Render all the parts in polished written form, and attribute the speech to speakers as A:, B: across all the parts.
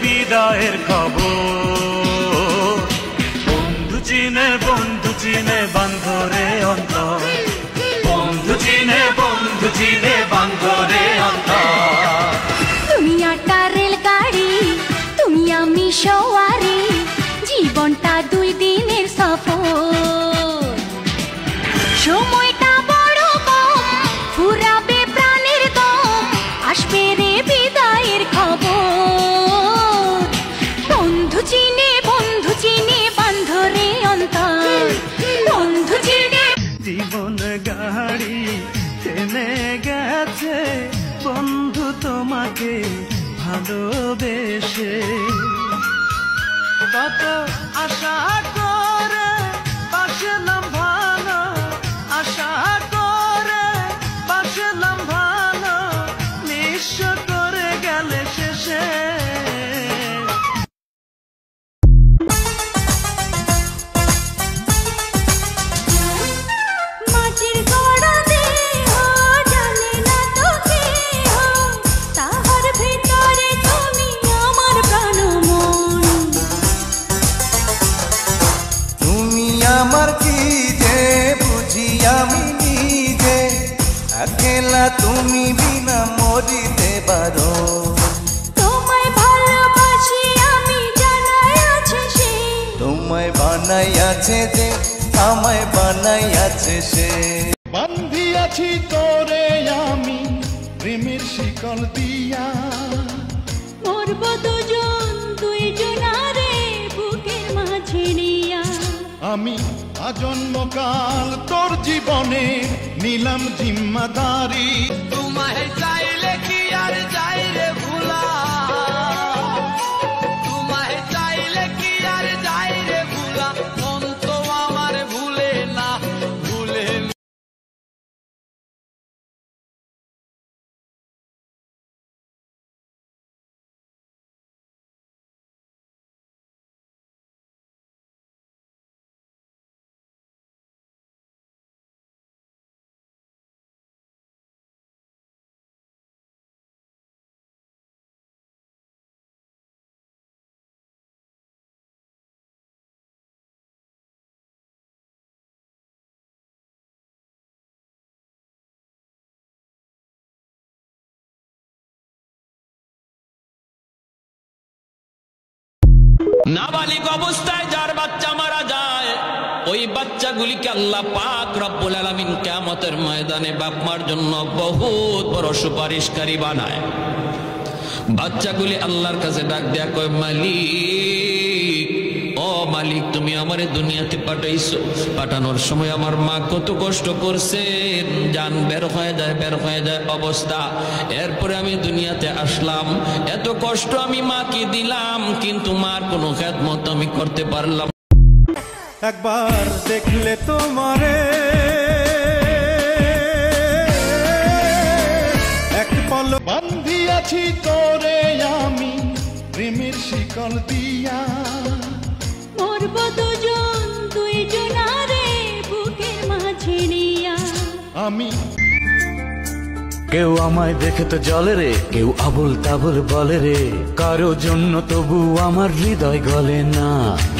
A: বিদায়ের খবর। বন্ধু চিনে বান্ধরে অন্তর, বন্ধু চিনে বান্ধরে অন্তর।
B: তুমি একটা রেলগাড়ি, তুমি আমি সওয়ারি, জীবনটা 2 দিনের সফর। সময়টা বড় কম, ফুরাবে প্রাণের দম, আসবে রে বিদায়ের খবর। বন্ধু চিনে বান্ধরে অন্তর, বন্ধু চিনে।
A: জীবন গাড়ি থেমে গেছে বন্ধু তোমাকে ভালোবেসে। কত আশা করে বাসলাম ভালো, আশা করে বাসলাম ভালো, নিঃস্ব করে গেলে শেষে।
B: মাটির গড়া দেহ জানে না তো কেহ, তাহার ভিতরে তুমি আমার প্রাণ মন।
C: তুমি আমার কি যে বুঝি আমি নিজে, একলা তুমি বিনা মরিতে পারো।
B: তোমায় ভালোবাসি আমি জানাই আছে সে,
C: তোমায় বানাইয়াছে যে আমায় বানাইয়াছে সে।
D: বান্ধিয়াছি তোরে আমি প্রেমের শিকল দিয়া,
B: মরব দুজনারে বুকের মাঝে নিয়া।
D: আমি আজন্মকাল তোর জীবনে নিলাম জিম্মাদারি।
E: তোমায় চাইলে কি আর যাই রে ভুলা, তোমায় চাইলে কি আর যাই রে ভুলা, মন তো আমার ভুলে না, ভুলে না।
F: নাবালিগ অবস্থায় যার বাচ্চা মারা যায়, ওই বাচ্চাগুলিকে আল্লাহ পাক রব্বুল আলামিন কিয়ামতের ময়দানে বাপ মার জন্য বহুত বড় সুপারিশকারী বানায়। বাচ্চাগুলি আল্লাহর কাছে ডাক দেয়া কয়, মালিক, ও মালিক, তুমি আমারে দুনিয়াতে পাঠাইছো, পাঠানোর সময় আমার মা কত কষ্ট করছে, জান বের হয়ে যায় অবস্থা। এরপরে আমি দুনিয়াতে আসলাম, এত কষ্ট আমি মাকে দিলাম, কিন্তু মার কোনো খেদমত আমি করতে পারলাম।
A: একবার দেখলে তোমারে এক পল।
D: বান্ধিয়াছি তোরে আমি প্রেমের শিকল দিয়া,
B: মরব দুজনারে বুকের মাঝে নিয়া।
D: আমি
A: কেউ আমায় দেখে তো জলে রে, কেউ আবুল তাবুল বলে রে, কারো জন্য তবু আমার হৃদয় গলে না।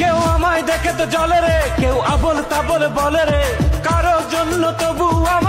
A: কেউ আমায় দেখে তো জলে রে, কেউ আবুল তাবুল বলে রে, কারো জন্য তবু আমার